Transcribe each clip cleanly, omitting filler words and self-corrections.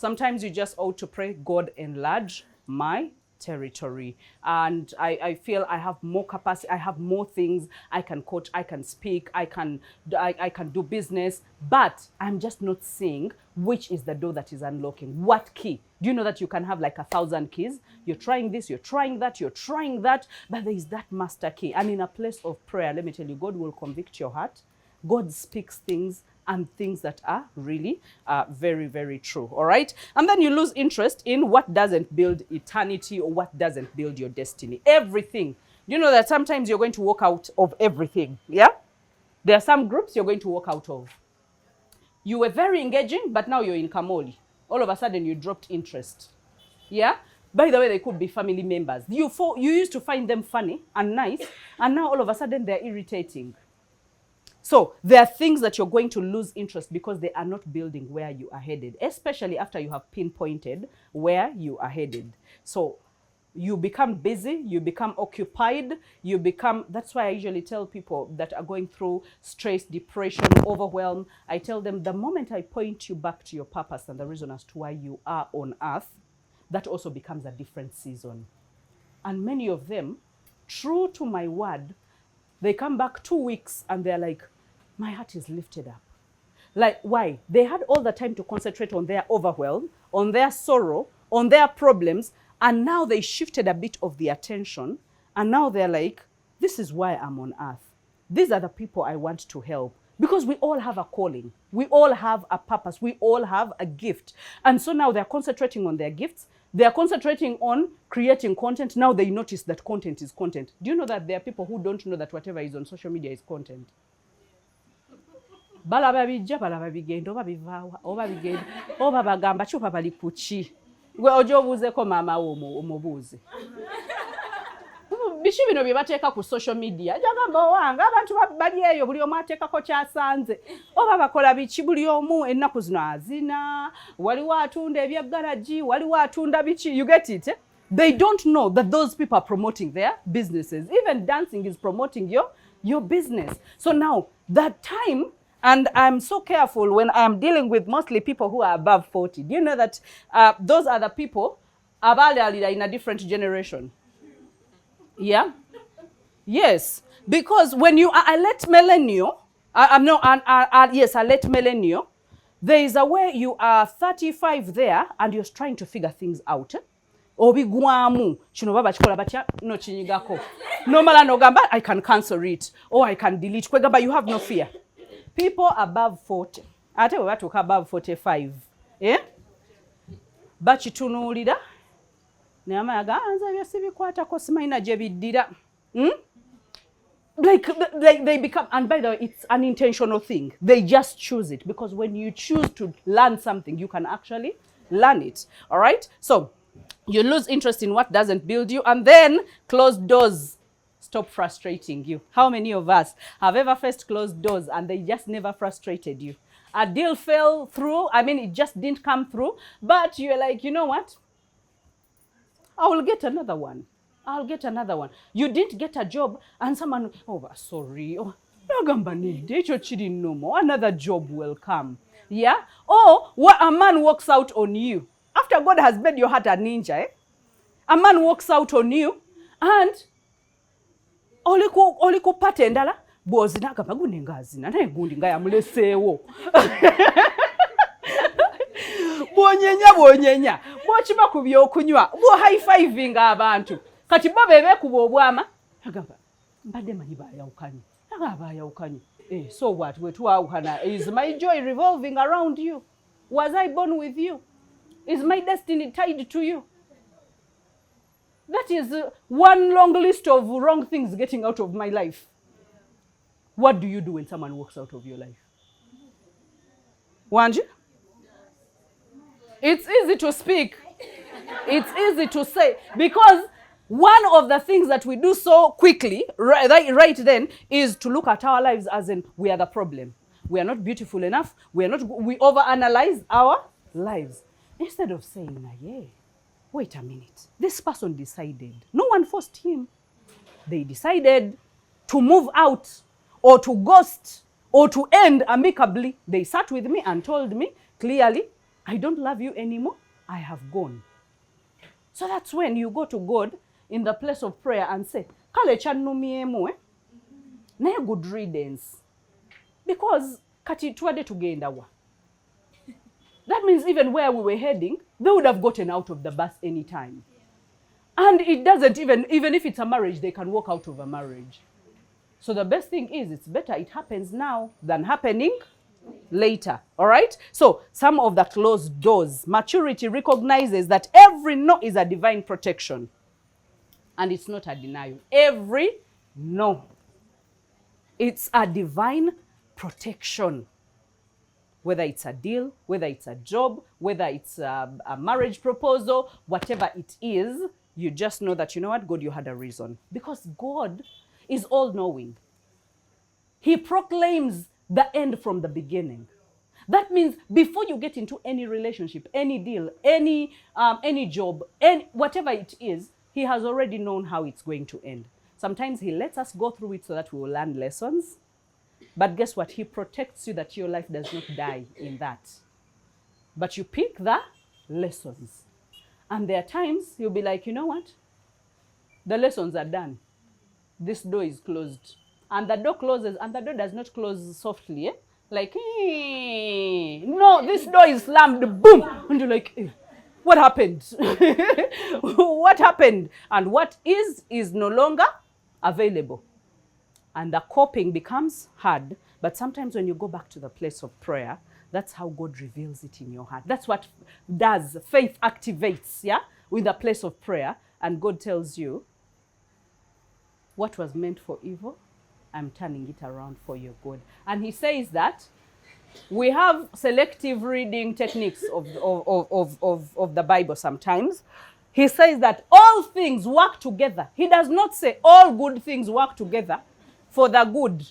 Sometimes you just ought to pray, God, enlarge my territory. And I feel I have more capacity, I have more things, I can coach, I can speak, I can do business, but I'm just not seeing which is the door that is unlocking. What key? Do you know that you can have like 1,000 keys? You're trying this, you're trying that, you're trying that, but there is that master key. And in a place of prayer, let me tell you, God will convict your heart. God speaks things, and things that are really very, very true, all right? And then you lose interest in what doesn't build eternity or what doesn't build your destiny. Everything. You know that sometimes you're going to walk out of everything, yeah? There are some groups you're going to walk out of. You were very engaging, but now you're in Kamoli. All of a sudden you dropped interest, yeah? By the way, they could be family members. You used to find them funny and nice, and now all of a sudden they're irritating. So there are things that you're going to lose interest because they are not building where you are headed, especially after you have pinpointed where you are headed. So you become busy, you become occupied, that's why I usually tell people that are going through stress, depression, overwhelm, I tell them the moment I point you back to your purpose and the reason as to why you are on earth, that also becomes a different season. And many of them, true to my word, they come back 2 weeks and they're like, my heart is lifted up. Like, why? They had all the time to concentrate on their overwhelm, on their sorrow, on their problems, and now they shifted a bit of the attention, and now they're like, this is why I'm on earth. These are the people I want to help. Because we all have a calling. We all have a purpose. We all have a gift. And so now they're concentrating on their gifts. They're concentrating on creating content. Now they notice that content is content. Do you know that there are people who don't know that whatever is on social media is content? Balaba bijja balaba bigenda oba bivaawa oba bigenda oba bagamba kyupa bali kuki gwe ojo obuuzeko maama wo omubuuze biki bino bye bateeka ku social media jagamba owange abantu bali eyo buli omu ateekako kyasanze oba bakola biki buli omu ennaku zino azina waliwo atunda ebyegalaji waliwo atunda biki, you get it, eh? They don't know that those people are promoting their businesses. Even dancing is promoting your business. So now that time, and I'm so careful when I'm dealing with mostly people who are above 40. Do you know that those are the people in a different generation? Yeah? Yes. Because when you are a late millennial, yes, a late millennial, there is a way you are 35 there and you're trying to figure things out. Obigwamu kino baba kikola batya no kinyigako nomala nogamba I can cancel it or I can delete kwegamba you have no fear. People above 40 ate we batuuka above 45 bakitunuulira n'amayaga anza byosibikwatako simayina gye biddira. Like they become, and by the way, it's an intentional thing. They just choose it because when you choose to learn something, you can actually learn it. All right? So you lose interest in what doesn't build you, and then closed doors stop frustrating you. How many of us have ever faced closed doors and they just never frustrated you? A deal fell through. I mean, it just didn't come through, but you're like, you know what? I will get another one. I'll get another one. You didn't get a job and someone, oh, sorry. Oh, another job will come. Yeah? Or what a man walks out on you. After God has made your heart a ninja, a man walks out on you and oliko patendala bozina gamba gunengazina naye gundi nga yamuleseewo bwonyenya bwokiba ku byokunywa bwo high fiving abantu kati bo bebe kuba obwama agamba mbadde manyi bayawukanye so what wetuwawukana is my joy revolving around you? Was I born with you? Is my destiny tied to you? That is one long list of wrong things getting out of my life. What do you do when someone walks out of your life? Wanji? It's easy to speak. It's easy to say. Because one of the things that we do so quickly, right then, is to look at our lives as in we are the problem. We are not beautiful enough. We overanalyze our lives. Instead of saying, yeah, wait a minute. This person decided. No one forced him. They decided to move out or to ghost or to end amicably. They sat with me and told me clearly, I don't love you anymore. I have gone. So that's when you go to God in the place of prayer and say, Kale channumiemu, naye good riddance. Because kati tuwade tugenda wa. That means even where we were heading, they would have gotten out of the bus anytime. And it doesn't even if it's a marriage, they can walk out of a marriage. So the best thing is, it's better it happens now than happening later. All right? So some of the closed doors. Maturity recognizes that every no is a divine protection. And it's not a denial. Every no. It's a divine protection. Whether it's a deal, whether it's a job, whether it's a marriage proposal, whatever it is, you just know that, you know what, God, you had a reason. Because God is all-knowing. He proclaims the end from the beginning. That means before you get into any relationship, any deal, any job, whatever it is, he has already known how it's going to end. Sometimes he lets us go through it so that we will learn lessons. But guess what? He protects you that your life does not die in that. But you pick the lessons. And there are times you'll be like, you know what? The lessons are done. This door is closed. And the door closes, and the door does not close softly. Eh? Like, no, this door is slammed, boom. And you're like, what happened? What happened? And what is no longer available. And the coping becomes hard. But sometimes when you go back to the place of prayer, that's how God reveals it in your heart. That's what does. Faith activates, yeah, with the place of prayer. And God tells you, what was meant for evil, I'm turning it around for your good. And he says that we have selective reading techniques of the Bible sometimes. He says that all things work together. He does not say all good things work together for the good.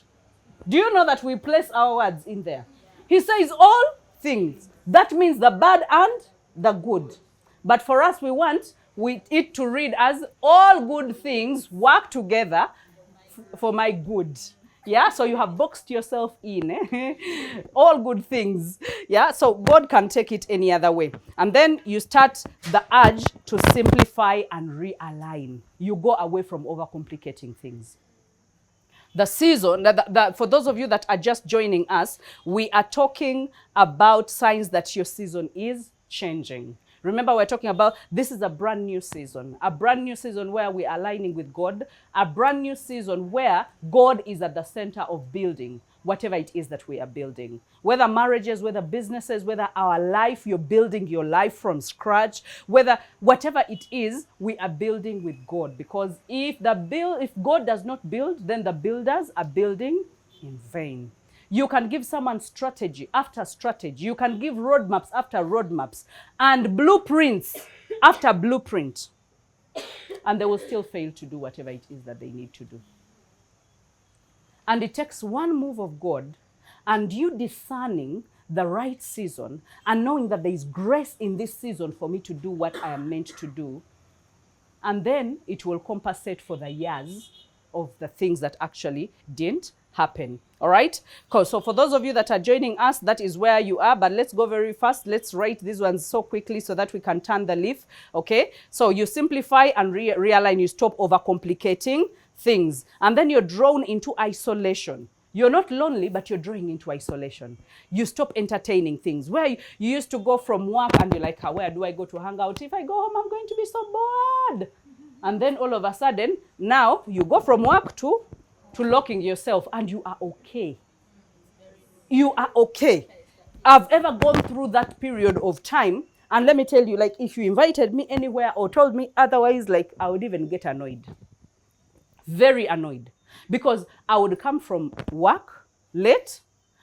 Do you know that we place our words in there? He says all things. That means the bad and the good. But for us, we want it to read as all good things work together for my good. Yeah, so you have boxed yourself in. All good things. Yeah, so God can take it any other way. And then you start the urge to simplify and realign. You go away from overcomplicating things. The season, for those of you that are just joining us, we are talking about signs that your season is changing. Remember, we're talking about this is a brand new season where we are aligning with God, a brand new season where God is at the center of building whatever it is that we are building. Whether marriages, whether businesses, whether our life, you're building your life from scratch, whether whatever it is, we are building with God. Because if God does not build, then the builders are building in vain. You can give someone strategy after strategy. You can give roadmaps after roadmaps and blueprints after blueprint. And they will still fail to do whatever it is that they need to do. And it takes one move of God and you discerning the right season and knowing that there is grace in this season for me to do what I am meant to do. And then it will compensate for the years of the things that actually didn't happen. All right? So for those of you that are joining us, that is where you are. But let's go very fast. Let's write these ones so quickly so that we can turn the leaf. Okay? So you simplify and realign. You stop overcomplicating things. And then you're drawn into isolation. You're not lonely, but you're drawing into isolation. You stop entertaining things. Where you used to go from work and you're like, where do I go to hang out? If I go home, I'm going to be so bored. And then all of a sudden, now you go from work to locking yourself and you are okay. You are okay. I've ever gone through that period of time. And let me tell you, like, if you invited me anywhere or told me otherwise, like, I would even get annoyed. Very annoyed. Because I would come from work late.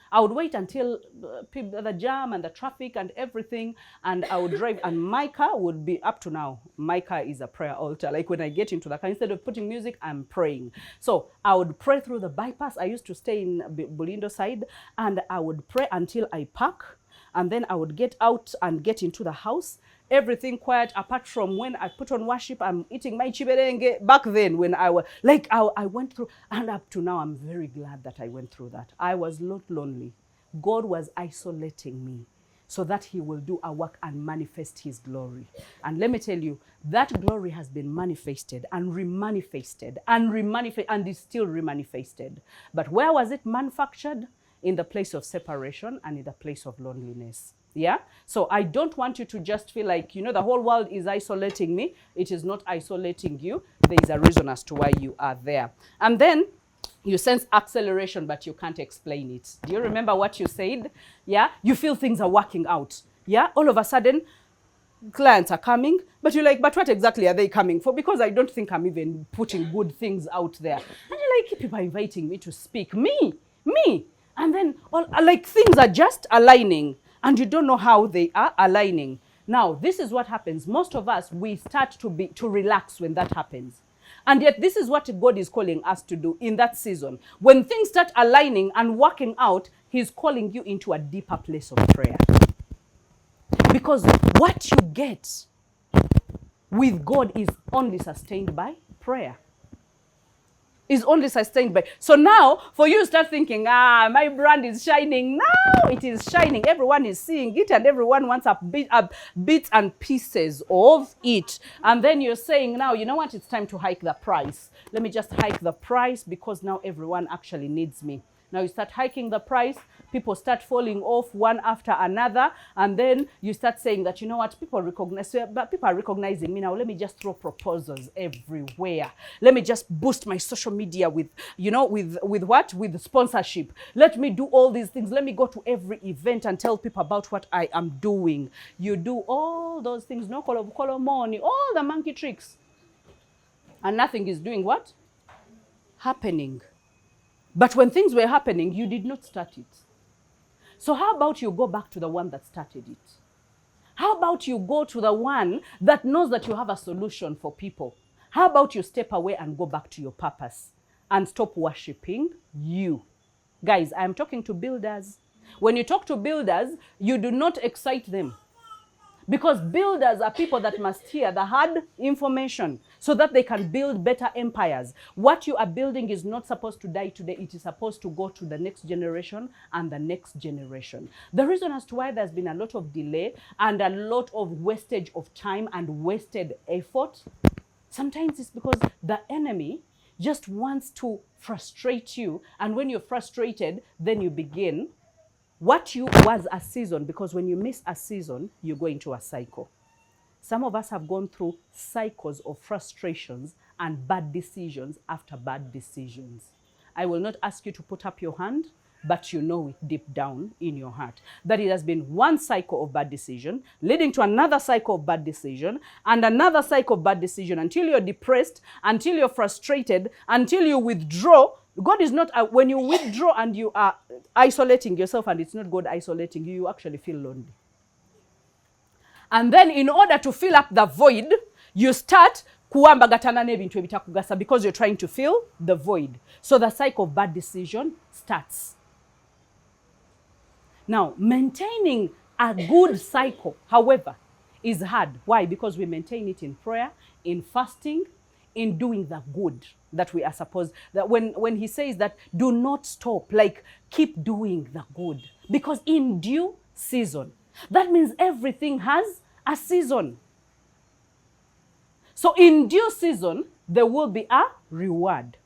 I would wait until the jam and the traffic and everything, and I would drive, and my car would be, up to now, my car is a prayer altar. Like when I get into the car, instead of putting music, I'm praying. So I would pray through the bypass. I used to stay in Bulindo side, and I would pray until I park, and then I would get out and get into the house. Everything quiet, apart from when I put on worship, I'm eating my chiberenge. Back then, when I was, like, I went through, and up to now, I'm very glad that I went through that. I was not lonely. God was isolating me so that he will do a work and manifest his glory. And let me tell you, that glory has been manifested and remanifested and is still remanifested. But where was it manufactured? In the place of separation and in the place of loneliness. Yeah? So I don't want you to just feel like, you know, the whole world is isolating me. It is not isolating you. There is a reason as to why you are there. And then you sense acceleration, but you can't explain it. Do you remember what you said? Yeah? You feel things are working out. Yeah? All of a sudden, clients are coming, but you're like, but what exactly are they coming for? Because I don't think I'm even putting good things out there. And you're like, people are inviting me to speak. Me. And then, like, things are just aligning, and you don't know how they are aligning. Now, this is what happens. Most of us, we start to relax when that happens. And yet, this is what God is calling us to do in that season. When things start aligning and working out, he's calling you into a deeper place of prayer. Because what you get with God is only sustained by prayer. Is only sustained by. So now, for you to start thinking, my brand is shining. Now it is shining. Everyone is seeing it, and everyone wants a bits and pieces of it. And then you're saying, now, you know what? It's time to hike the price. Let me just hike the price because now everyone actually needs me. Now you start hiking the price, people start falling off one after another, and then you start saying that, you know what, people are recognizing me now. Let me just throw proposals everywhere. Let me just boost my social media with, you know, with what? With sponsorship. Let me do all these things. Let me go to every event and tell people about what I am doing. You do all those things, no color money, all the monkey tricks. And nothing is doing what? Happening. But when things were happening, you did not start it. So how about you go back to the one that started it? How about you go to the one that knows that you have a solution for people? How about you step away and go back to your purpose and stop worshiping you? Guys, I'm talking to builders. When you talk to builders, you do not excite them. Because builders are people that must hear the hard information so that they can build better empires. What you are building is not supposed to die today. It is supposed to go to the next generation and the next generation. The reason as to why there's been a lot of delay and a lot of wastage of time and wasted effort, sometimes it's because the enemy just wants to frustrate you. And when you're frustrated, then you begin what you was a season, because when you miss a season, you go into a cycle. Some of us have gone through cycles of frustrations and bad decisions after bad decisions. I will not ask you to put up your hand, but you know it deep down in your heart that it has been one cycle of bad decision leading to another cycle of bad decision and another cycle of bad decision until you're depressed, until you're frustrated, until you withdraw. God is not, when you withdraw and you are isolating yourself and it's not God isolating you, you actually feel lonely. And then in order to fill up the void, you start kuambagatana n'ebintu ebitakugasa because you're trying to fill the void. So the cycle of bad decision starts. Now, maintaining a good cycle, however, is hard. Why? Because we maintain it in prayer, in fasting, in doing the good that we are supposed, that when he says that do not stop, like keep doing the good, because in due season, that means everything has a season. So in due season, there will be a reward.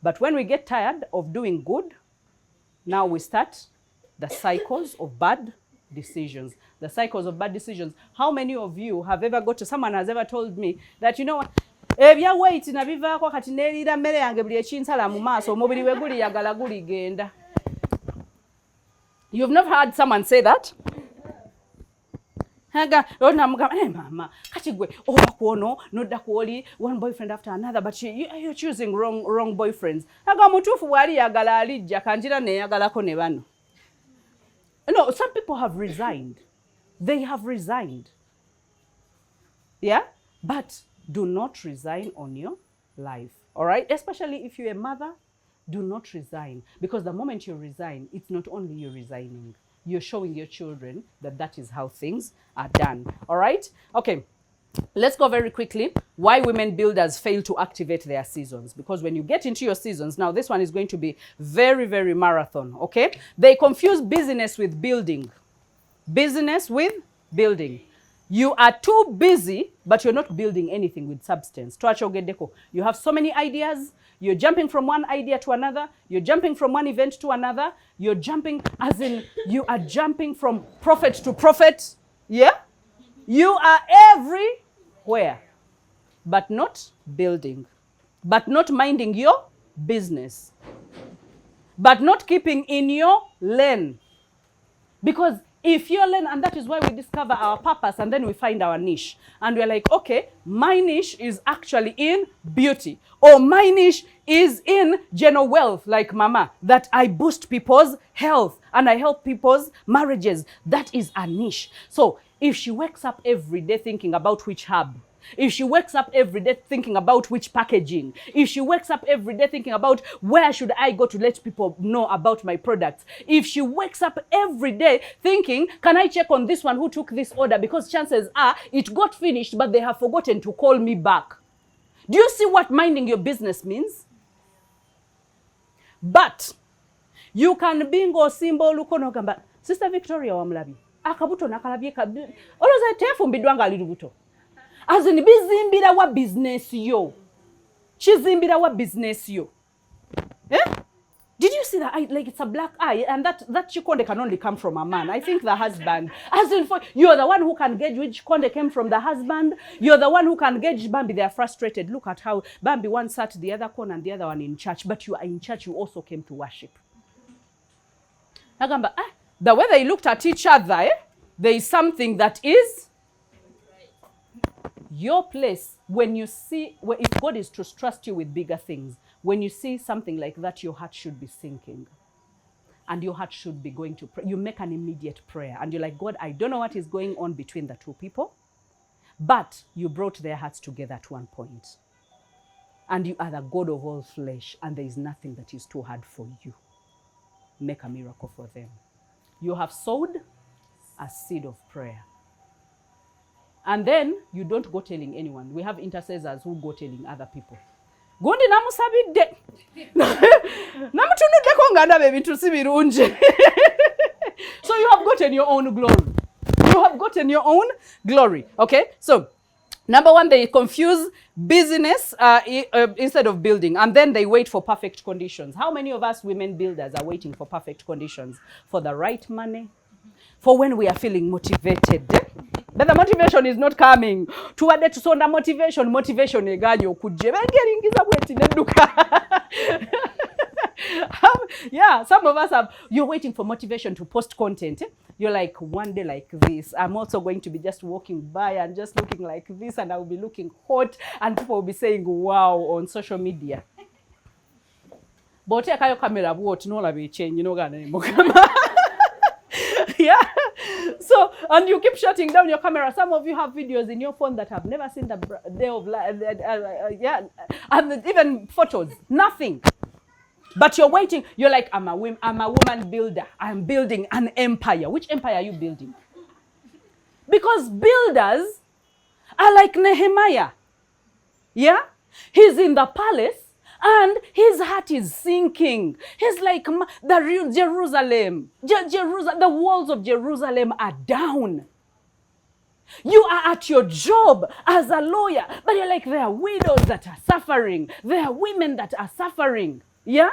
But when we get tired of doing good, now we start the cycles of bad decisions. The cycles of bad decisions. How many of you have ever got to, someone has ever told me that, you know what, ebya wait na bivaako kati neerira mmere yange buli ekinsala mu maaso omubiri we guli yagala guli genda. You've never heard someone say that? Haga ona mugamba mama kati gwe oba kuono nodda kuoli one boyfriend after another, but you're choosing wrong boyfriends. Haga mutuufu bwali yagala alijja kanjira ne yagalako ne bano. No, some people have resigned. They have resigned. Yeah? But do not resign on your life. All right? Especially if you're a mother, do not resign. Because the moment you resign, it's not only you resigning. You're showing your children that that is how things are done. All right? Okay. Let's go very quickly. Why women builders fail to activate their seasons. Because when you get into your seasons, now this one is going to be very, very marathon, okay? They confuse business with building. Business with building. You are too busy, but you're not building anything with substance. You have so many ideas. You're jumping from one idea to another. You're jumping from one event to another. You're jumping, as in, you are jumping from prophet to prophet. Yeah? You are everywhere, but not building, but not minding your business, but not keeping in your lane. Because if you're lane, and that is why we discover our purpose and then we find our niche. And we're like, okay, my niche is actually in beauty. Or my niche is in general wealth, like Mama, that I boost people's health and I help people's marriages. That is a niche. So if she wakes up every day thinking about which herb, if she wakes up every day thinking about which packaging, if she wakes up every day thinking about where should I go to let people know about my products, if she wakes up every day thinking, can I check on this one who took this order, because chances are it got finished but they have forgotten to call me back. Do you see what minding your business means? But you can bingo symbol ukono gamba Sister Victoria wamulabi akabuto nakalabye oloza tefumbidwanga ali lubuto. As in bizimbira wa business yo. Chizimbira wa business yo. Eh? Did you see that? Like it's a black eye, and that chikonde can only come from a man. I think the husband. As in, you're the one who can gauge which konde came from the husband. You're the one who can gauge Bambi. They are frustrated. Look at how Bambi one sat the other corner and the other one in church. But you are in church. You also came to worship. Nagamba, the way they looked at each other, there is something that is your place. When you see, if God is to trust you with bigger things, when you see something like that, your heart should be sinking. And your heart should be going to pray. You make an immediate prayer. And you're like, God, I don't know what is going on between the two people. But you brought their hearts together at one point. And you are the God of all flesh. And there is nothing that is too hard for you. Make a miracle for them. You have sowed a seed of prayer. And then you don't go telling anyone. We have intercessors who go telling other people. Gundi namusabidde. Namutunudde ko nga ndabe ebintu si birungi. So you have gotten your own glory. You have gotten your own glory. Okay? So, number one, they confuse business instead of building. And then they wait for perfect conditions. How many of us women builders are waiting for perfect conditions? For the right money? For when we are feeling motivated. But the motivation is not coming. Tuwade tusonda motivation eganyo kujje bengeringiza bweti neduka. Yeah, some of us you're waiting for motivation to post content. You're like, one day like this, I'm also going to be just walking by and just looking like this, and I will be looking hot, and people will be saying, wow, on social media. But your camera, what no la be change, you know, yeah. So, and you keep shutting down your camera. Some of you have videos in your phone that have never seen the day of life. Yeah, and even photos, nothing. But you're waiting. You're like, I'm a woman builder. I'm building an empire. Which empire are you building? Because builders are like Nehemiah. Yeah? He's in the palace and his heart is sinking. He's like, the Jerusalem, the walls of Jerusalem are down. You are at your job as a lawyer, but you're like, there are widows that are suffering. There are women that are suffering. Yeah?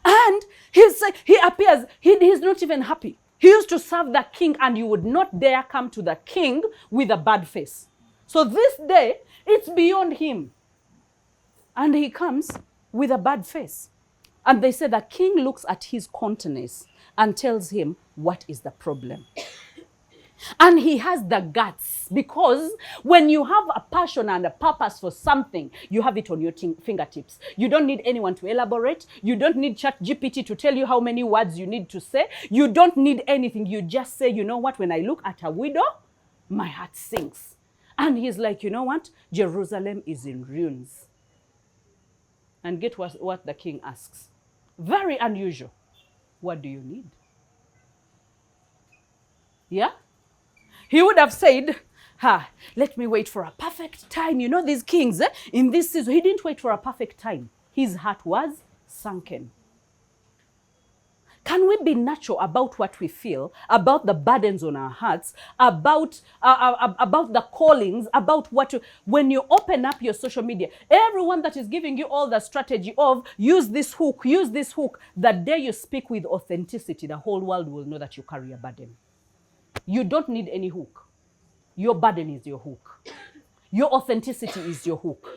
And he appears, he's not even happy. He used to serve the king, and you would not dare come to the king with a bad face. So this day, it's beyond him. And he comes with a bad face. And they say the king looks at his countenance and tells him, what is the problem? And he has the guts, because when you have a passion and a purpose for something, you have it on your fingertips. You don't need anyone to elaborate. You don't need ChatGPT to tell you how many words you need to say. You don't need anything. You just say, you know what, when I look at a widow, my heart sinks. And he's like, you know what, Jerusalem is in ruins. And get what the king asks. Very unusual. What do you need? Yeah? He would have said, Let me wait for a perfect time. You know these kings, in this season, he didn't wait for a perfect time. His heart was sunken. Can we be natural about what we feel, about the burdens on our hearts, about the callings, about when you open up your social media, everyone that is giving you all the strategy of use this hook, the day you speak with authenticity, the whole world will know that you carry a burden. You don't need any hook. Your burden is your hook. Your authenticity is your hook.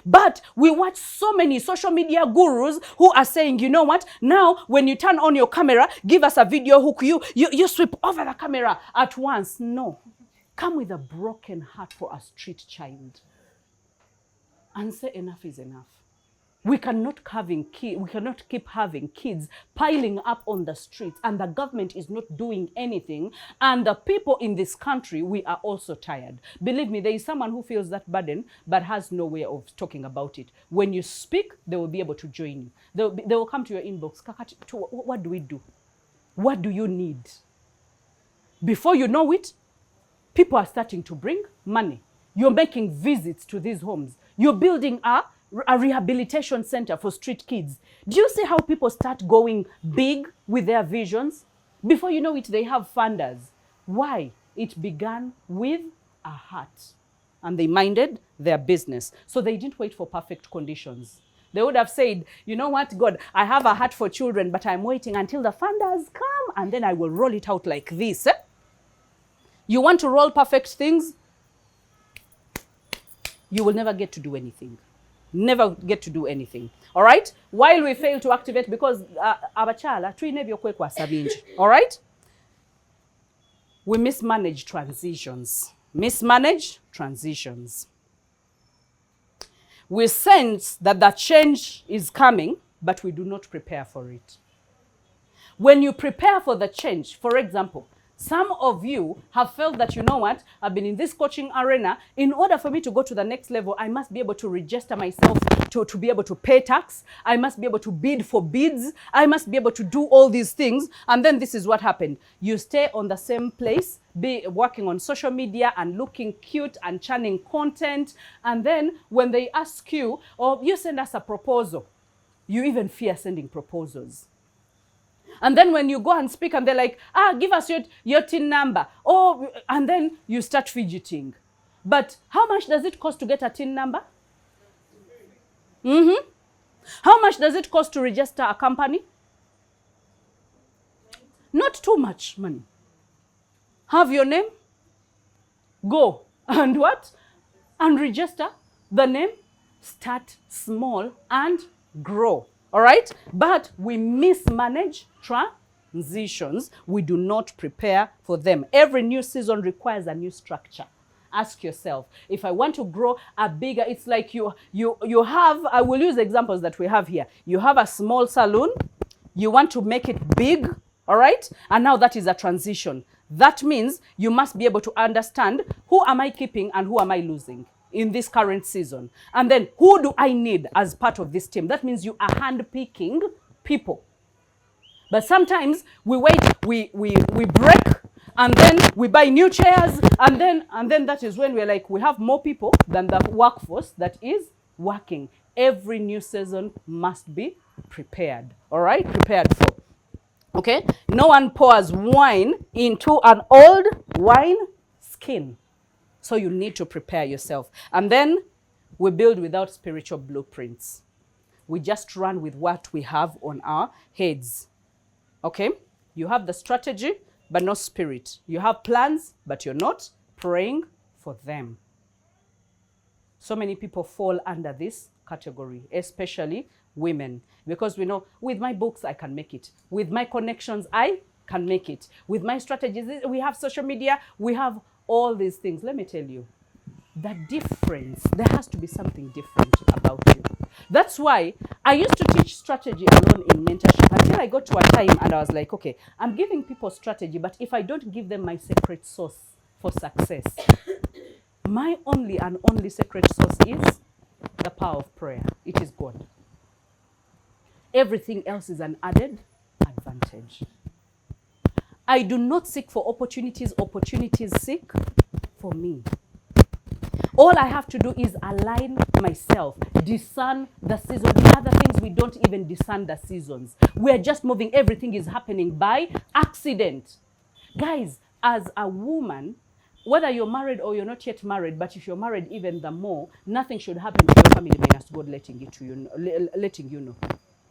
But we watch so many social media gurus who are saying, you know what, now when you turn on your camera, give us a video hook, you sweep over the camera at once. No. Come with a broken heart for a street child and say enough is enough. We cannot keep having kids piling up on the streets, and the government is not doing anything. And the people in this country, we are also tired. Believe me, there is someone who feels that burden but has no way of talking about it. When you speak, they will be able to join you. They will come to your inbox. Kakati, what do we do? What do you need? Before you know it, people are starting to bring money. You're making visits to these homes. You're building a rehabilitation center for street kids. Do you see how people start going big with their visions? Before you know it, they have funders. Why? It began with a heart. And they minded their business. So they didn't wait for perfect conditions. They would have said, you know what, God, I have a heart for children, but I'm waiting until the funders come, and then I will roll it out like this. You want to roll perfect things? You will never get to do anything. Never get to do anything. All right? While we fail to activate, because abachala tuine kwekwa sabinji. All right? We mismanage transitions. We sense that the change is coming, but we do not prepare for it. When you prepare for the change, for example, some of you have felt that, you know what, I've been in this coaching arena. In order for me to go to the next level, I must be able to register myself to be able to pay tax. I must be able to bid for bids. I must be able to do all these things. And then this is what happened. You stay on the same place, be working on social media and looking cute and churning content. And then when they ask you, or you send us a proposal, you even fear sending proposals. And then when you go and speak and they're like, give us your TIN number. Oh, and then you start fidgeting. But how much does it cost to get a TIN number? How much does it cost to register a company? Not too much money. Have your name, go and what? And register the name, start small and grow. All right? But we mismanage transitions. We do not prepare for them. Every new season requires a new structure. Ask yourself, if I want to grow a bigger, it's like you have, I will use examples that we have here. You have a small salon, you want to make it big, all right? And now that is a transition. That means you must be able to understand, who am I keeping and who am I losing in this current season? And then who do I need as part of this team? That means you are handpicking people. But sometimes we wait, we break, and then we buy new chairs, and then that is when we're like, we have more people than the workforce that is working. Every new season must be prepared, all right? Prepared for. Okay? No one pours wine into an old wine skin. So you need to prepare yourself. And then we build without spiritual blueprints. We just run with what we have on our heads. Okay? You have the strategy, but no spirit. You have plans, but you're not praying for them. So many people fall under this category, especially women. Because we know, with my books, I can make it. With my connections, I can make it. With my strategies, we have social media, we have all these things. Let me tell you, the difference, there has to be something different about you. That's why I used to teach strategy alone in mentorship until I got to a time and I was like, okay, I'm giving people strategy, but if I don't give them my secret sauce for success, my only and only secret sauce is the power of prayer. It is God. Everything else is an added advantage. I do not seek for opportunities, opportunities seek for me. All I have to do is align myself, discern the season. The other things, we don't even discern the seasons. We're just moving. Everything is happening by accident. Guys, as a woman, whether you're married or you're not yet married, but if you're married, even the more, nothing should happen to your family minus God letting you know.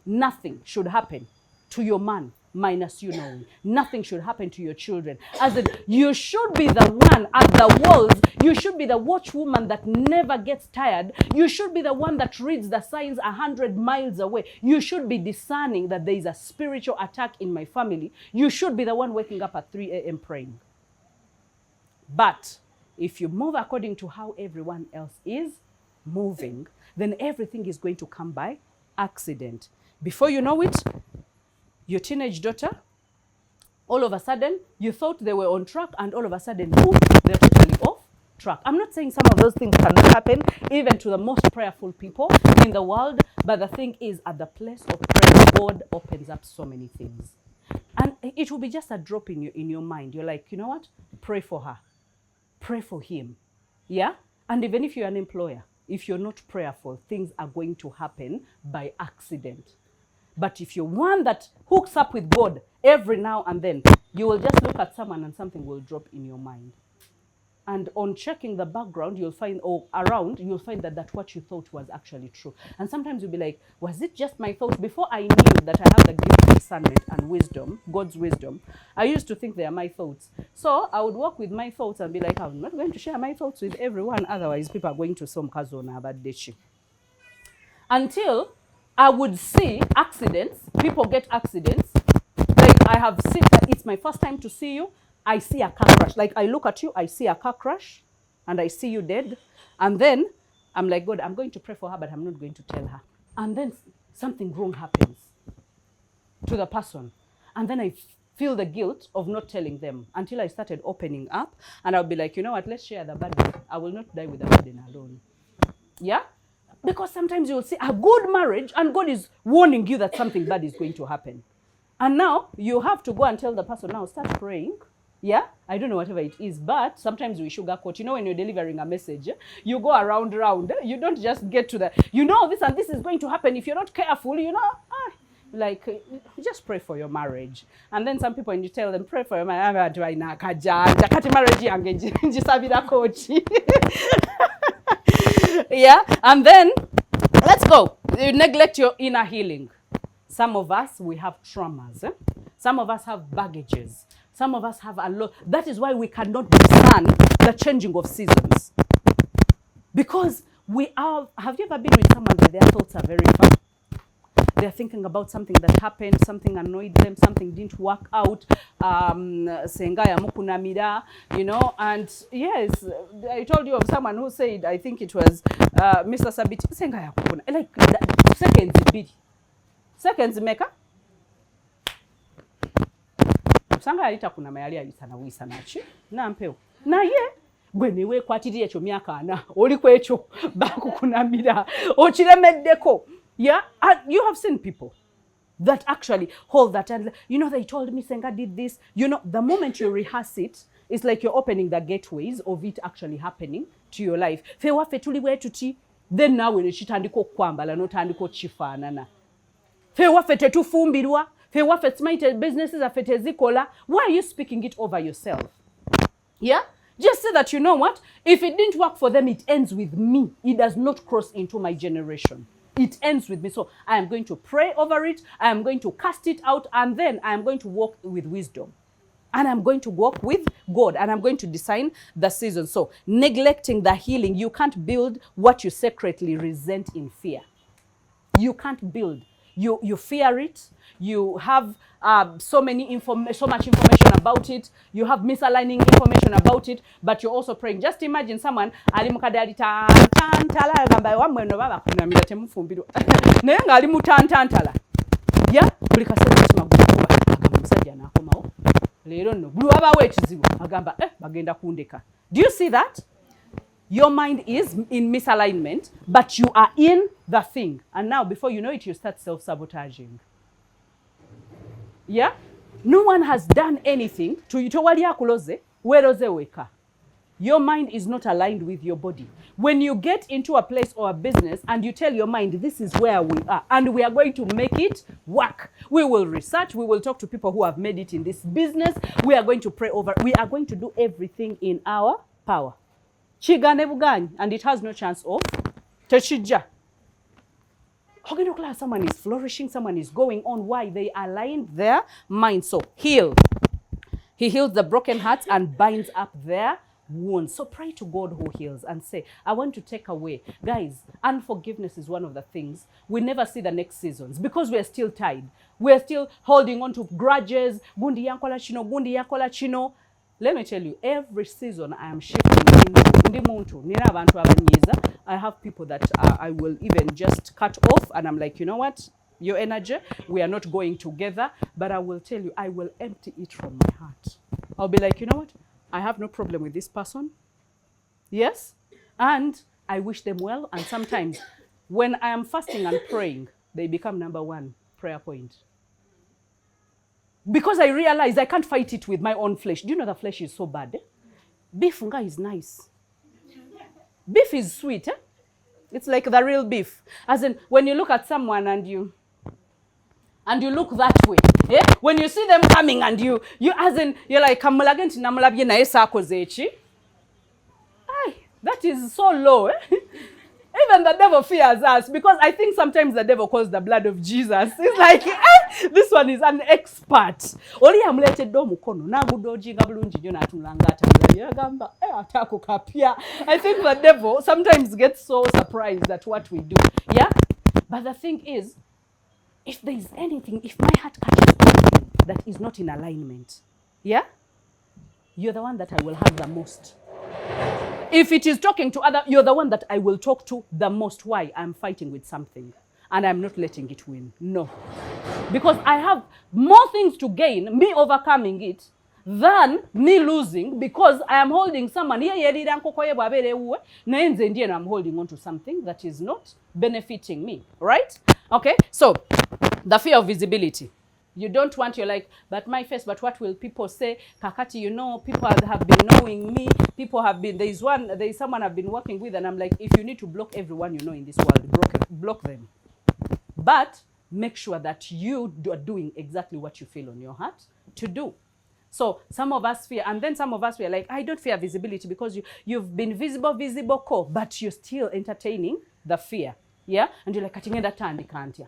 Nothing should happen to your man minus you knowing. Nothing should happen to your children. As in, you should be the one at the walls. You should be the watchwoman that never gets tired. You should be the one that reads the signs 100 miles away. You should be discerning that there is a spiritual attack in my family. You should be the one waking up at 3 a.m. praying. But if you move according to how everyone else is moving, then everything is going to come by accident. Before you know it, your teenage daughter, all of a sudden, you thought they were on track, and all of a sudden, boom, they're totally off track. I'm not saying some of those things cannot happen, even to the most prayerful people in the world, but the thing is, at the place of prayer, God opens up so many things. And it will be just a drop in your mind. You're like, you know what? Pray for her. Pray for him. Yeah? And even if you're an employer, if you're not prayerful, things are going to happen by accident. But if you're one that hooks up with God every now and then, you will just look at someone and something will drop in your mind. And on checking the background, you'll find, or around, you'll find that what you thought was actually true. And sometimes you'll be like, was it just my thoughts? Before I knew that I have the gift of discernment and wisdom, God's wisdom, I used to think they are my thoughts. So I would walk with my thoughts and be like, I'm not going to share my thoughts with everyone. Otherwise, people are going to some kazona about deshi. Until I would see accidents. People get accidents. Like I have seen, it's my first time to see you. I see a car crash. Like I look at you, I see a car crash, and I see you dead. And then I'm like, God, I'm going to pray for her, but I'm not going to tell her. And then something wrong happens to the person. And then I feel the guilt of not telling them until I started opening up. And I'll be like, you know what, let's share the burden. I will not die with the burden alone. Yeah? Because sometimes you'll see a good marriage and God is warning you that something bad is going to happen. And now you have to go and tell the person, now start praying. Yeah, I don't know whatever it is, but sometimes we sugarcoat. You know, when you're delivering a message, you go around. You don't just get to the, you know, this and this is going to happen if you're not careful, you know. Like, just pray for your marriage. And then some people, when you tell them, pray for your marriage, yeah, and then let's go. You neglect your inner healing. Some of us, we have traumas. Some of us have baggages. Some of us have a lot. That is why we cannot discern the changing of seasons. Because we are, have you ever been with someone where their thoughts are very far? They're thinking about something that happened, something annoyed them, something didn't work out, you know, and yes, I told you of someone who said, I think it was Mr. Sabiti, like seconds maker. Sanga alita kuna mayali alisana wisa nachi na mpeo na ye gwe niwe kwatiri echo myaka ana oli kwecho bakukunamira okiremeddeko. Yeah, you have seen people that actually hold that and, you know, they told me Senga did this. You know, the moment you rehearse it, it's like you're opening the gateways of it actually happening to your life. Fewa fetuli wetuti, then now when chitandiko kwambala no tandiko chifanana. Fewa fetetu fumbirwa. Businesses are fetezikola. Why are you speaking it over yourself? Yeah? Just say that, you know what? If it didn't work for them, it ends with me. It does not cross into my generation. It ends with me. So I am going to pray over it. I am going to cast it out. And then I am going to walk with wisdom. And I'm going to walk with God. And I'm going to design the season. So neglecting the healing, you can't build what you secretly resent in fear. You can't build. You fear it. You have so much information about it. You have misaligning information about it, but you're also praying. Just imagine someone do you see that? Your mind is in misalignment, but you are in the thing. And now, before you know it, you start self-sabotaging. Yeah? No one has done anything to you. Weka. Your mind is not aligned with your body. When you get into a place or a business and you tell your mind, this is where we are and we are going to make it work. We will research, we will talk to people who have made it in this business. We are going to pray over, we are going to do everything in our power. Chigane buganyi, and it has no chance of techija. Someone is flourishing, someone is going on. Why? They aligned their mind. So heal. He heals the broken hearts and binds up their wounds. So pray to God who heals and say, I want to take away. Guys, unforgiveness is one of the things we never see the next seasons because we are still tied. We are still holding on to grudges. Gundi yankola chino, gundi yakola chino. Let me tell you, every season I am shifting in muntu. Nina abantu abanyiza. I have people that I will even just cut off and I'm like, you know what? Your energy, we are not going together, but I will tell you, I will empty it from my heart. I'll be like, you know what? I have no problem with this person. Yes. And I wish them well. And sometimes when I am fasting and praying, they become number one prayer point. Because I realize I can't fight it with my own flesh. Do you know the flesh is so bad? Beef is nice. Beef is sweet. It's like the real beef. As in, when you look at someone and you look that way, when you see them coming and you as in, you're like, that is so low. Even the devil fears us because I think sometimes the devil calls the blood of Jesus. It's like, this one is an expert. I think the devil sometimes gets so surprised at what we do. Yeah? But the thing is, if there is anything, if my heart catches anything that is not in alignment, yeah, you're the one that I will have the most. If it is talking to other, you're the one that I will talk to the most. Why? I'm fighting with something and I'm not letting it win. No. Because I have more things to gain, me overcoming it, than me losing because I am holding someone. I'm holding on to something that is not benefiting me. Right? Okay? So, the fear of visibility. You don't want, you're like, but my face, but what will people say? Kakati, you know, people have been knowing me. People have been, there is someone I've been working with and I'm like, if you need to block everyone you know in this world, block them. But make sure that you are doing exactly what you feel on your heart to do. So some of us fear, and then some of us were like, I don't fear visibility because you've been visible, but you're still entertaining the fear. Yeah? And you're like, katingenda tandi can't ya?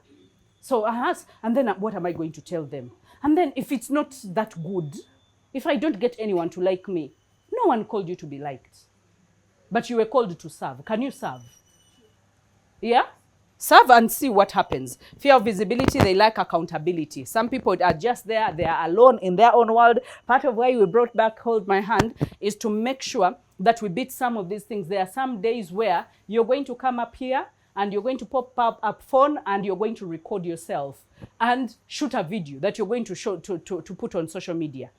So I ask, and then what am I going to tell them? And then if it's not that good, if I don't get anyone to like me, no one called you to be liked. But you were called to serve. Can you serve? Yeah? Serve and see what happens. Fear of visibility, they like accountability. Some people are just there, they are alone in their own world. Part of why we brought back Hold My Hand is to make sure that we beat some of these things. There are some days where you're going to come up here and you're going to pop up a phone and you're going to record yourself and shoot a video that you're going to show to put on social media.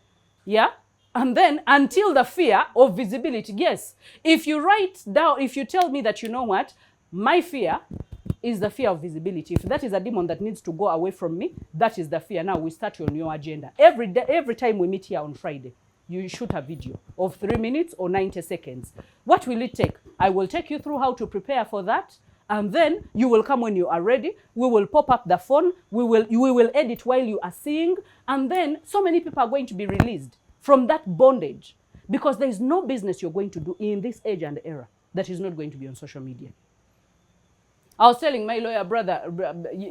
Yeah? And then until the fear of visibility, yes. If you write down, if you tell me that, you know what, my fear is the fear of visibility. If that is a demon that needs to go away from me, that is the fear. Now we start on your agenda. Every day, every time we meet here on Friday, you shoot a video of 3 minutes or 90 seconds. What will it take? I will take you through how to prepare for that. And then you will come when you are ready. We will pop up the phone. We will edit while you are seeing. And then so many people are going to be released from that bondage. Because there is no business you're going to do in this age and era that is not going to be on social media. I was telling my lawyer brother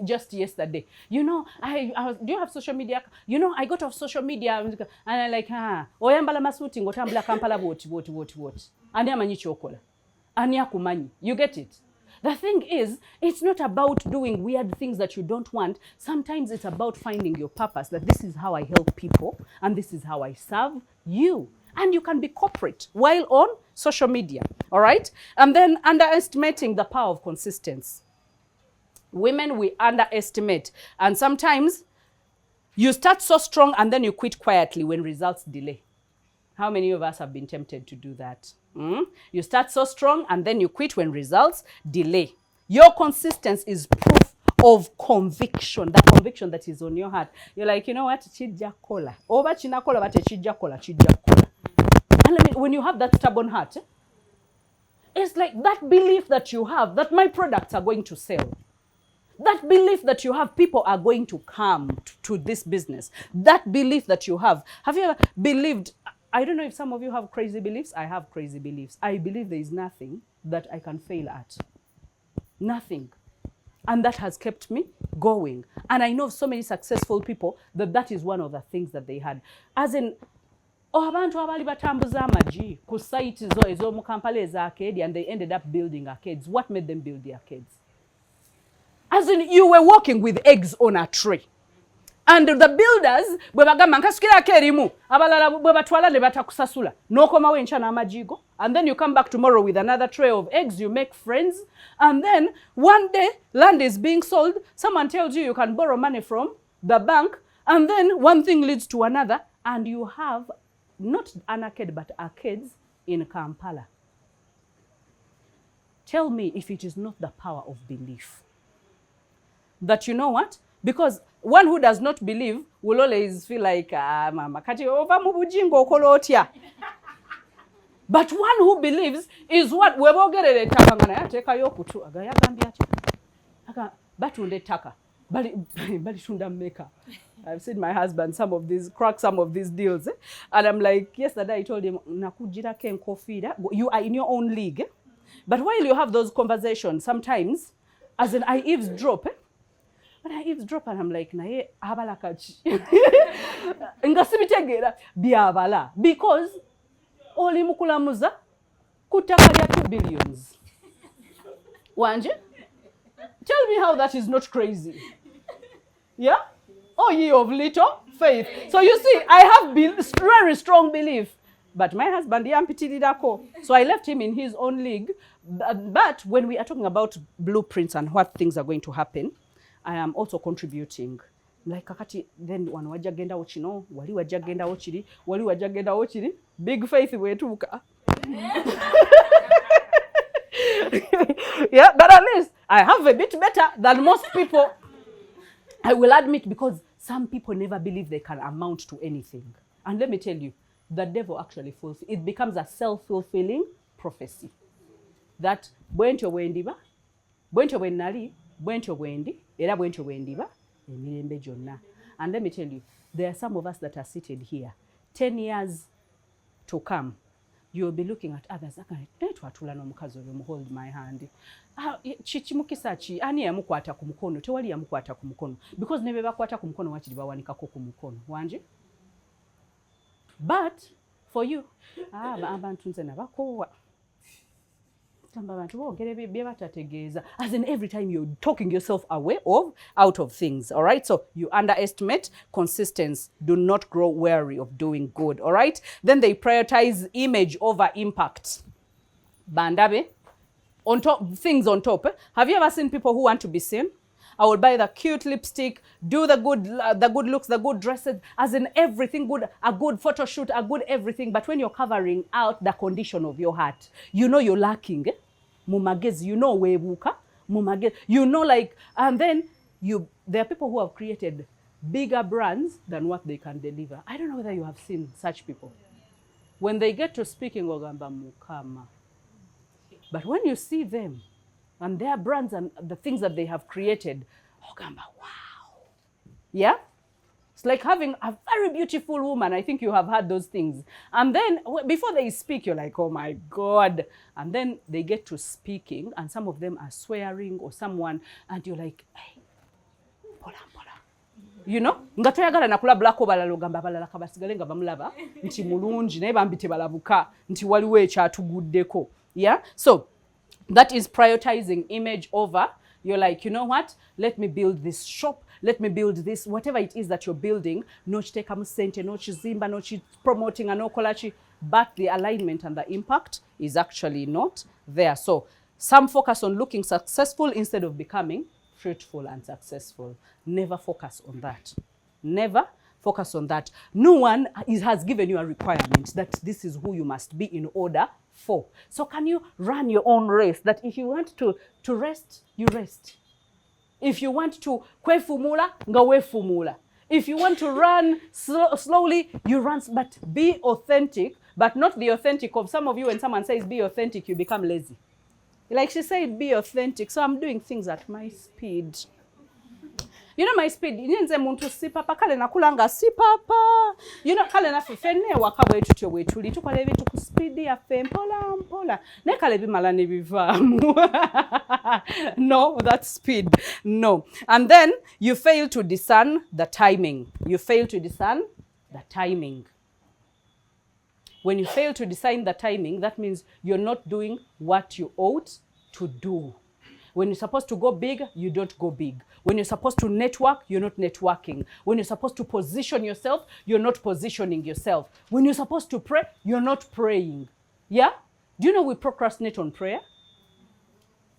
just yesterday, you know, do you have social media? You know, I got off social media and I'm like, oyambala masuti ngotambula kampala what. Ani amanyi chokola. Ani akumanyi. You get it? The thing is, it's not about doing weird things that you don't want. Sometimes it's about finding your purpose, that this is how I help people and this is how I serve you. And you can be corporate while on social media, all right? And then underestimating the power of consistency. Women, we underestimate. And sometimes you start so strong and then you quit quietly when results delay. How many of us have been tempted to do that? You start so strong and then you quit when results delay. Your consistency is proof of conviction, the conviction that is on your heart. You're like, you know what? Chija kola. Over china kola, but chija kola. And let me when you have that stubborn heart, it's like that belief that you have that my products are going to sell. That belief that you have, people are going to come to this business. That belief that you have you ever believed, I don't know if some of you have crazy beliefs. I have crazy beliefs. I believe there is nothing that I can fail at. Nothing. And that has kept me going. And I know so many successful people that is one of the things that they had. As in, abantu abali batambuza amaji ku site ezo mu Kampala eza arcade, and they ended up building arcades. What made them build the arcades? As in, you were walking with eggs on a tray. And the builders, bwebagamba nkasukira akerimu, abalala bwebatwala ne batakusasula. N'okomawo enkya n'amajigo. And then you come back tomorrow with another tray of eggs, you make friends. And then one day, land is being sold. Someone tells you can borrow money from the bank. And then one thing leads to another. And you have not an arcade, but arcades in Kampala. Tell me if it is not the power of belief. That you know what? Because one who does not believe will always feel like, mama, kati ova mu bujingo okola otya. But one who believes is what webogerere ettaka nga naye ateekayo okutu agayagambye atya. Batunda ettaka. Balitunda mmeka. I've seen my husband crack some of these deals. And I'm like, yesterday I told him, nakujirako enkofiira. You are in your own league. But while you have those conversations, sometimes, as in I eavesdrop, But I eavesdrop and I'm like, naye abala kachi. Nga sibitegeera byabala. Because oli mukulamuza kutaka lya 2 billions. Wanje? Tell me how that is not crazy. Yeah? Oh, ye of little faith. So you see, I have very strong belief. But my husband, so I left him in his own league. But when we are talking about blueprints and what things are going to happen, I am also contributing. Like kakati, then one wajagenda ochino, wali wajagenda ochiri, wali wajagenda ochiri, big faith wetuka. Yeah, but at least I have a bit better than most people. I will admit, because some people never believe they can amount to anything. And let me tell you, the devil actually fulfills. It becomes a self-fulfilling prophecy. That bwentyo bwendiba, bwentyo bwenali, bwentyo bwendi, era bwentyo bwendiba, emirembe gyonna. And let me tell you, there are some of us that are seated here. 10 years to come, you'll be looking at others. Hold my hand. Chichimukisa chi ani yamukwata ku mukono, tewali yamukwata ku mukono. Because nebe bakwata ku mukono wachiri bawanikako ku mukono. Wanje? But for you, abantu nze nabakowa. As in, every time you're talking yourself out of things, all right? So you underestimate consistency. Do not grow weary of doing good, all right? Then they prioritize image over impact. Bandabe, on top, things on top. Have you ever seen people who want to be seen? I will buy the cute lipstick, do the good looks, the good dresses, as in everything good, a good photo shoot, a good everything. But when you're covering out the condition of your heart, you know you're lacking. Mumagezi, you know webuka, mumagezi, you know, like, and then there are people who have created bigger brands than what they can deliver. I don't know whether you have seen such people. When they get to speaking, ogamba mukama. But when you see them, and their brands and the things that they have created, ogamba, wow. Yeah? It's like having a very beautiful woman. I think you have had those things. And then before they speak, you're like, oh my God. And then they get to speaking, and some of them are swearing or someone, and you're like, hey, pola, pola. You know? Nga toyagala nakula blako balalo gamba balala kabasigale nga bamulaba nti mulungi naye bambite balabuka nti waliwo ekyatuguddeko. Yeah? So that is prioritizing image over. You're like, you know what? Let me build this shop. Let me build this, whatever it is that you're building. No chiteka musente, no chizimba, no promoting, no kolachi. But the alignment and the impact is actually not there. So some focus on looking successful instead of becoming fruitful and successful. Never focus on that. Never focus on that. No one has given you a requirement that this is who you must be in order for. So can you run your own race, that if you want to rest, you rest. If you want to kwefumula, nga wefumula. If you want to run slowly, you run, but be authentic but not the authentic of some of you. When someone says be authentic, you become lazy. Like she said, be authentic. So I'm doing things at my speed. You know my speed, nyenze muntu sipapa kale nakulanga sipapa. You know kale nafifene wakabwe tutyo wetuli tukola ebintu ku speed ya fe mpola mpola. Ne kale bimala ne bivamu. No, that's speed. No. And then you fail to discern the timing. You fail to discern the timing. When you fail to discern the timing, that means you're not doing what you ought to do. When you're supposed to go big, you don't go big. When you're supposed to network, you're not networking. When you're supposed to position yourself, you're not positioning yourself. When you're supposed to pray, you're not praying. Yeah? Do you know we procrastinate on prayer?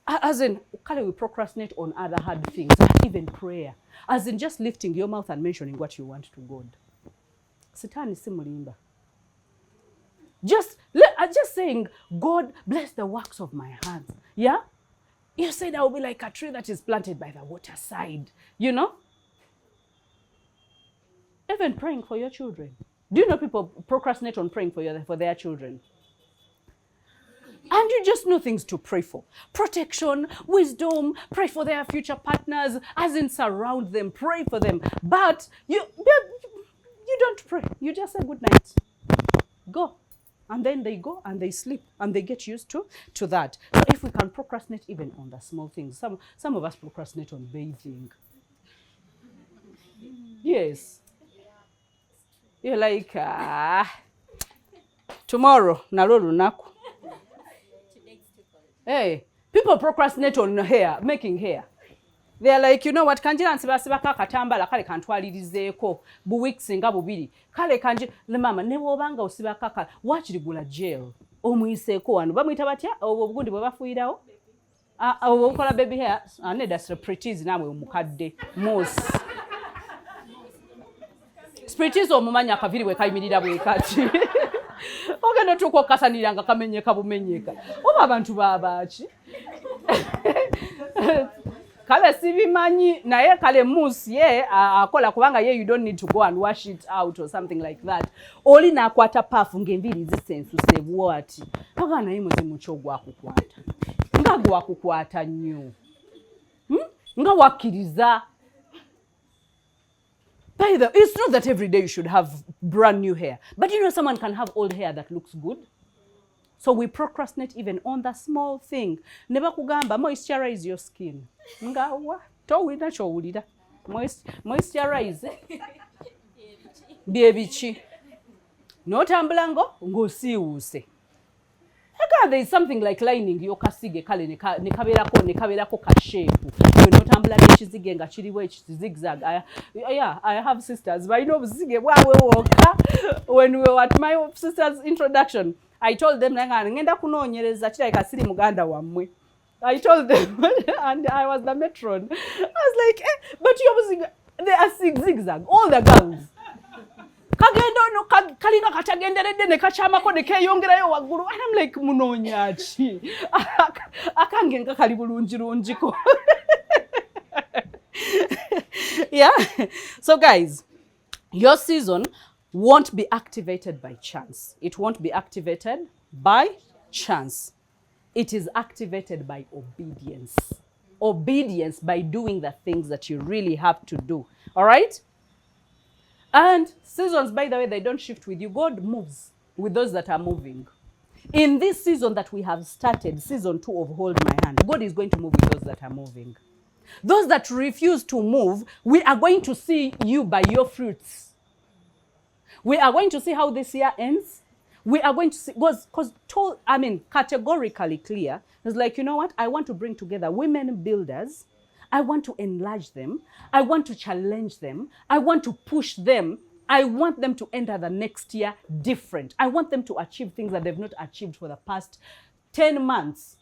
As in, we procrastinate on other hard things, not even prayer. As in just lifting your mouth and mentioning what you want to God. Satan simulimba. Just saying, God, bless the works of my hands. Yeah? You said I will be like a tree that is planted by the waterside. You know? Even praying for your children. Do you know people procrastinate on praying for their children? And you just know things to pray for. Protection, wisdom, pray for their future partners, as in surround them, pray for them. But you don't pray. You just say good night. Go. And then they go and they sleep and they get used to that. So if we can procrastinate even on the small things, some of us procrastinate on bathing. Yes. You're like, tomorrow, nalolu naku. Hey, people procrastinate on hair, making hair. They're like, you know what, kanjira nsibasiba kakatambala kale kantwalirizeeko bu weeks nga bubiri. Kale kanji le mama ne wobanga osiba kaka wachiligula gel. Omuyiseeko wano bamuyita batya obugundi bwe bafuirawo. Obukola baby hair aneda spreads namwe omukadde mousse. Spreads omumanya akaviri we kayimirira bwe kati. Ogenda tuko kasaniranga kamenyeka bumenyeka. Oba abantu babachi. Kale sibimanyi naye kale mousse ye akola kubanga ye you don't need to go and wash it out or something like that. Oli nakwata pafu ngembiri zisensu sevu ati. Paka naye muzimu chogwa kukwata. Nga gwa kukwata nnyo. Nga wakiriza. It's not that every day you should have brand new hair. But you know someone can have old hair that looks good. So we procrastinate even on the small thing. Never kugamba moisturize your skin. Nga wa to wina cho ulida. Moisturize. Biebichi. No tambulango ngo siuse. Eka there is something like lining yo kasige kale ne kaberako ka shape. You know tambula chizige nga chiriwe zigzag. I have sisters but you know zige bwawe woka. When we were at my sister's introduction, I told them ngenda kunonyereza chira ikasiri muganda wamwe. I told them and I was the matron. I was like, but you obviously they are zigzag all the girls. Kagendo no kalina katagenderede ne kachamako ne keyongerayo waguru. And I'm like munonyachi. Akangenga kali bulunjiko. Yeah. So guys, your season won't be activated by chance. It won't be activated by chance. It is activated by obedience. Obedience by doing the things that you really have to do. All right? And seasons, by the way, they don't shift with you. God moves with those that are moving. In this season that we have started, season 2 of Hold My Hand, God is going to move with those that are moving. Those that refuse to move, we are going to see you by your fruits. We are going to see how this year ends. We are going to see, categorically clear. It's like, you know what? I want to bring together women builders. I want to enlarge them. I want to challenge them. I want to push them. I want them to enter the next year different. I want them to achieve things that they've not achieved for the past 10 months.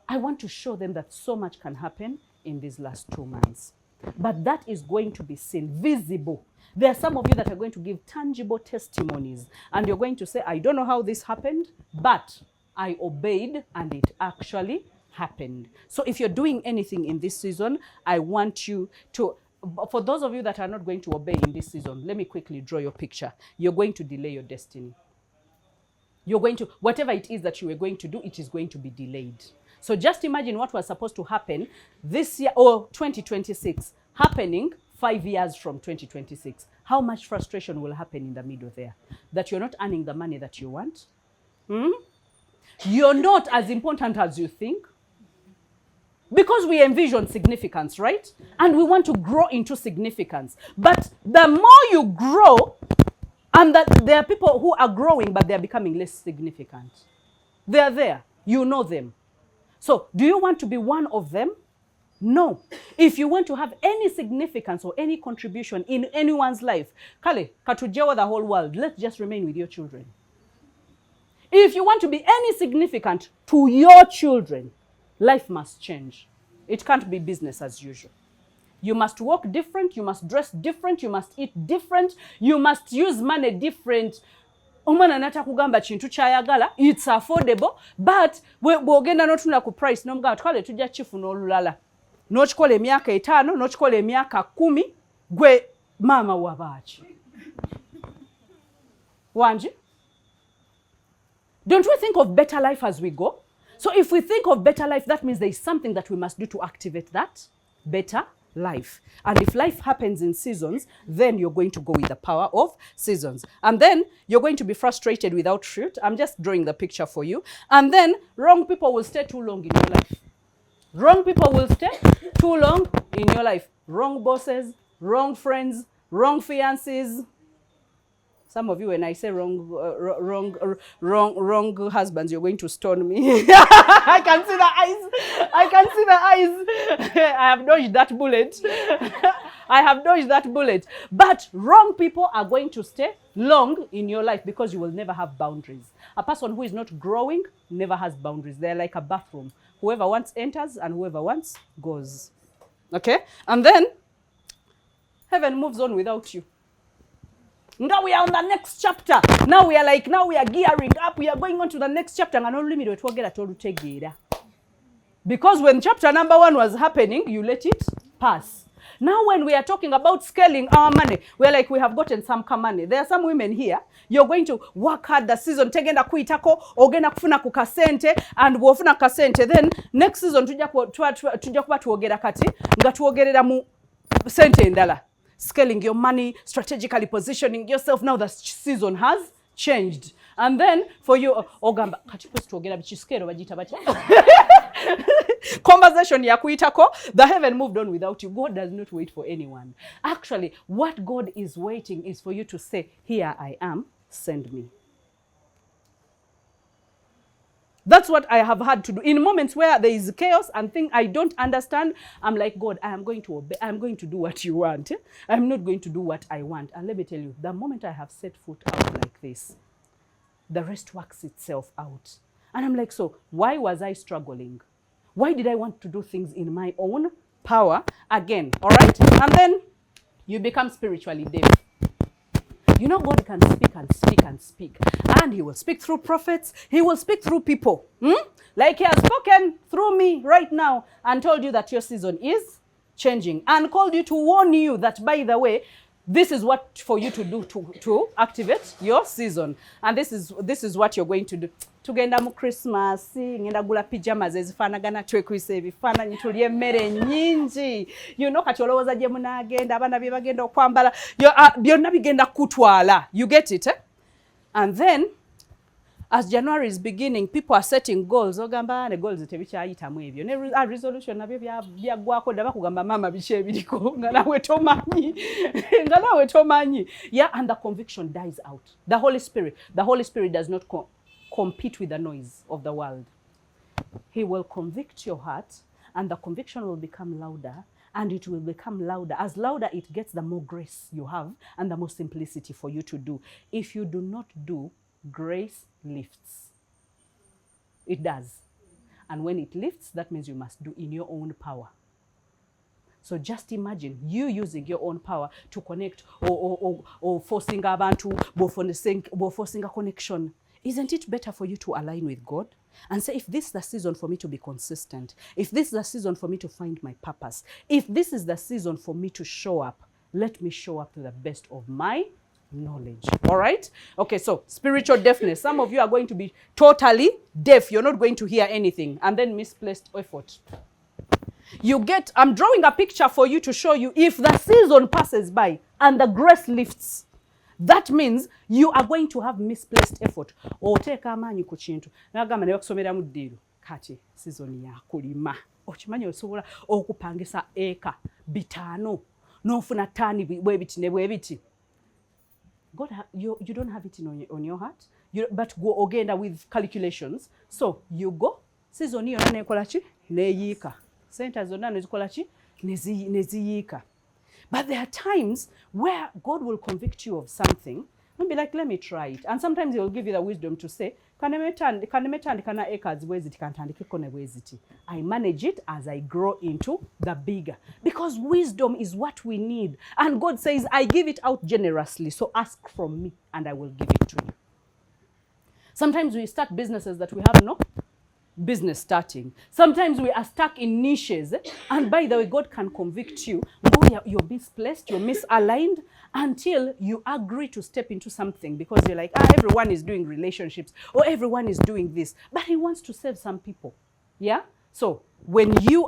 I want to show them that so much can happen in these last 2 months. But that is going to be seen, visible. There are some of you that are going to give tangible testimonies. And you're going to say, I don't know how this happened, but I obeyed and it actually happened. So if you're doing anything in this season, I want you to, for those of you that are not going to obey in this season, let me quickly draw your picture. You're going to delay your destiny. You're going to, whatever it is that you were going to do, it is going to be delayed. So just imagine what was supposed to happen this year, or 2026, happening 5 years from 2026. How much frustration will happen in the middle there? That you're not earning the money that you want. You're not as important as you think. Because we envision significance, right? And we want to grow into significance. But the more you grow, and that there are people who are growing, but they're becoming less significant. They're there. You know them. So, do you want to be one of them? No. If you want to have any significance or any contribution in anyone's life, Kale, katujewa the whole world, let's just remain with your children. If you want to be any significant to your children, life must change. It can't be business as usual. You must walk different, you must dress different, you must eat different, you must use money different. Omwana nata kugamba chintu chayagala, it's affordable, but bwogenda notuna ku price nomugamba tukale tujja kifuna olulala. N'okikola emyaka 5, n'okikola emyaka 10, gwe mama wabaaki. Wanji? Don't we think of better life as we go? So if we think of better life, that means there is something that we must do to activate that better life. And if life happens in seasons, then you're going to go with the power of seasons. And then you're going to be frustrated without fruit. I'm just drawing the picture for you. And then wrong people will stay too long in your life. Wrong people will stay too long in your life. Wrong bosses, wrong friends, wrong fiancés. Some of you, when I say wrong husbands, you're going to stone me. I can see the eyes. I can see the eyes. I have dodged that bullet. I have dodged that bullet. But wrong people are going to stay long in your life because you will never have boundaries. A person who is not growing never has boundaries. They're like a bathroom. Whoever wants enters and whoever wants goes. Okay? And then heaven moves on without you. Now we are on the next chapter. Now we are gearing up. We are going on to the next chapter. Because when chapter number 1 was happening, you let it pass. Now when we are talking about scaling our money, we're like, we have gotten some money. There are some women here. You're going to work hard the season. Tegenda kuitako, ogenda kufuna kukasente, and wofuna kasente. Then next season, tujja kuba tuogera kati, nga tuogerera mu sente endala. Scaling your money, strategically positioning yourself. Now the season has changed. And then for you, ogamba, conversation ya kuitako, the heaven moved on without you. God does not wait for anyone. Actually, what God is waiting is for you to say, here I am, send me. That's what I have had to do. In moments where there is chaos and things I don't understand, I'm like, God, I am going to obey. I'm going to do what you want. I'm not going to do what I want. And let me tell you, the moment I have set foot out like this, the rest works itself out. And I'm like, so why was I struggling? Why did I want to do things in my own power again? All right? And then you become spiritually deaf. You know, God can speak and speak and speak. And he will speak through prophets. He will speak through people. Like he has spoken through me right now and told you that your season is changing. And called you to warn you that, by the way, this is what for you to do to activate your season. And this is what you're going to do. Tugenda mu Christmas, ngenda gula pajamas ezifaanagana twekwisa ebifaananyi tulye emmere nnyingi. You know kati olowooza gye munaagenda abaana bye bagenda okwambala byonna bigenda kutwala. You get it, eh? And then as January is beginning, people are setting goals. Ogamba ne goals tebikyayitamu ebyo. Ne resolution nabyo byaggwako daba kugamba mama biki ebiriko nga nawe tomanyi. Nga nawe tomanyi. Yeah, and the conviction dies out. The Holy Spirit does not compete with the noise of the world. He will convict your heart, and the conviction will become louder, and it will become louder. As louder it gets, the more grace you have and the more simplicity for you to do. If you do not do, grace lifts. It does. And when it lifts, that means you must do in your own power. So just imagine you using your own power to connect or forcing abantu, forcing a connection. Isn't it better for you to align with God and say, if this is the season for me to be consistent, if this is the season for me to find my purpose, if this is the season for me to show up, let me show up to the best of my knowledge. All right? Okay, so spiritual deafness. Some of you are going to be totally deaf. You're not going to hear anything. And then misplaced effort. I'm drawing a picture for you to show you if the season passes by and the grace lifts. That means you are going to have misplaced effort. Oteka amanyi ku kintu. Nagamba ne bakusomera mu ddiiro. Kati season ya kulima. Okimanyi osobola okupangisa eka bitano. N'ofuna tani bwebiti ne bwebiti. God, you don't have it on your heart. But go ogenda with calculations. So you go. Season hiyo nane kola ki? Neyiika. Centers zonna nezikola ki? Neziyiika. But there are times where God will convict you of something and be like, let me try it. And sometimes he will give you the wisdom to say, I manage it as I grow into the bigger. Because wisdom is what we need. And God says, I give it out generously. So ask from me and I will give it to you. Sometimes we start businesses that we have no business starting. Sometimes we are stuck in niches, and by the way, God can convict you. You're misplaced, you're misaligned, until you agree to step into something because you're like, everyone is doing relationships or everyone is doing this, but he wants to save some people. Yeah? So when you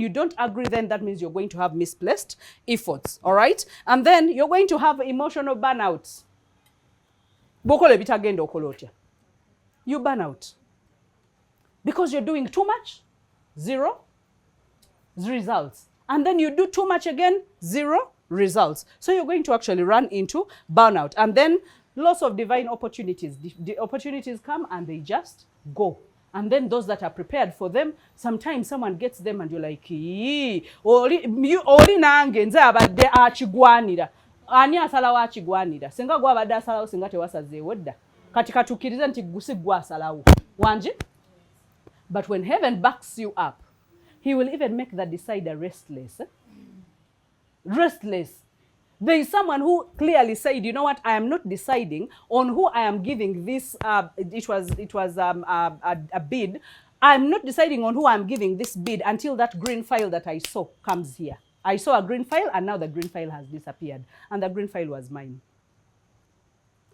don't agree, then that means you're going to have misplaced efforts. All right? And then you're going to have emotional burnouts. You burn out. Because you're doing too much, zero results. And then you do too much again, zero results. So you're going to actually run into burnout. And then loss of divine opportunities. The opportunities come and they just go. And then those that are prepared for them, sometimes someone gets them and you're like, oli nange nze abadde akigwanira. Ani asalawo akigwanira. Senga gwa abadde asalawo singa tewasazeewo dda. Kati katukiriza nti gusi gwa asalawo. Wanji? But when heaven backs you up, he will even make the decider restless. Restless. There is someone who clearly said, you know what, I am not deciding on who I am giving this, it was a bid. I'm not deciding on who I'm giving this bid until that green file that I saw comes here. I saw a green file and now the green file has disappeared. And the green file was mine.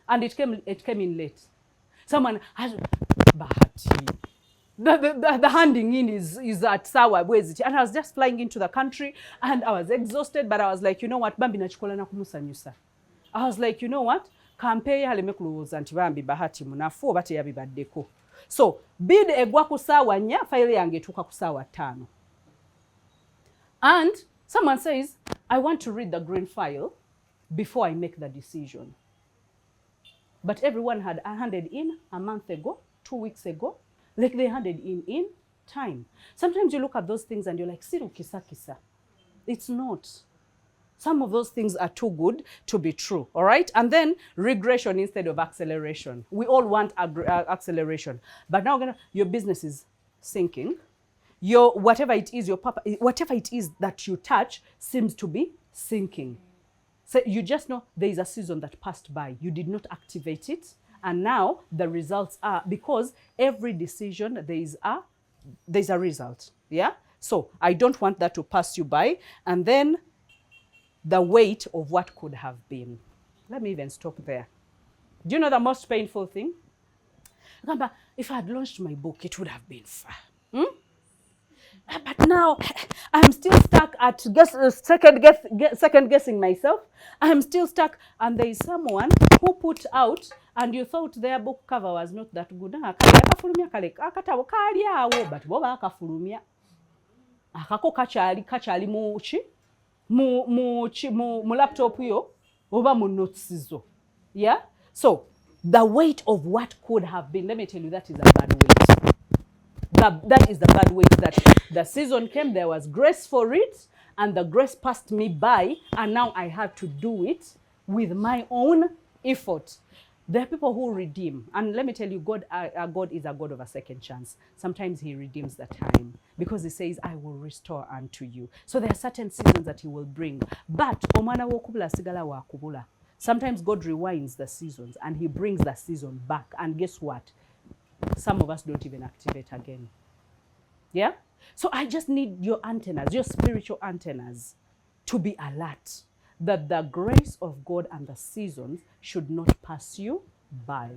And it came in late. Someone has, Bahati. The handing in is at Sawa, where is it? And I was just flying into the country and I was exhausted, but I was like, you know what, Bambi nachikola na kumusanyusa. I was like, you know what, kampe haleme kulowoza nti Bambi Bahati munafu obate yabibaddeko. So bid egwa ku Sawa 4, file yange etuuka ku Sawa 5. And someone says, I want to read the green file before I make the decision. But everyone had handed in a month ago, 2 weeks ago. Like they handed in time. Sometimes you look at those things and you're like, siru kisa kisa. It's not. Some of those things are too good to be true, all right? And then regression instead of acceleration. We all want acceleration. But now your business is sinking. Whatever it is that you touch seems to be sinking. So you just know there is a season that passed by. You did not activate it. And now the results are, because every decision there's a result. Yeah? So I don't want that to pass you by. And then the weight of what could have been. Let me even stop there. Do you know the most painful thing? Remember, if I had launched my book, it would have been far. But now I'm still stuck at second guessing myself. I'm still stuck, and there is someone who put out, and you thought their book cover was not that good. Akatabo kali awo, but boba akafulumya. Akako kachali mu laptop yo, oba mu notes zo. Yeah? So the weight of what could have been, let me tell you, that is a bad weight. That is the bad weight, that the season came, there was grace for it, and the grace passed me by, and now I had to do it with my own effort. There are people who redeem, and let me tell you, God is a God of a second chance. Sometimes he redeems the time because he says, I will restore unto you. So there are certain seasons that he will bring. But omwana wokubula sigala wakubula. Sometimes God rewinds the seasons and he brings the season back. And guess what? Some of us don't even activate again. Yeah? So I just need your antennas, your spiritual antennas, to be alert. that the grace of God and the seasons should not pass you by.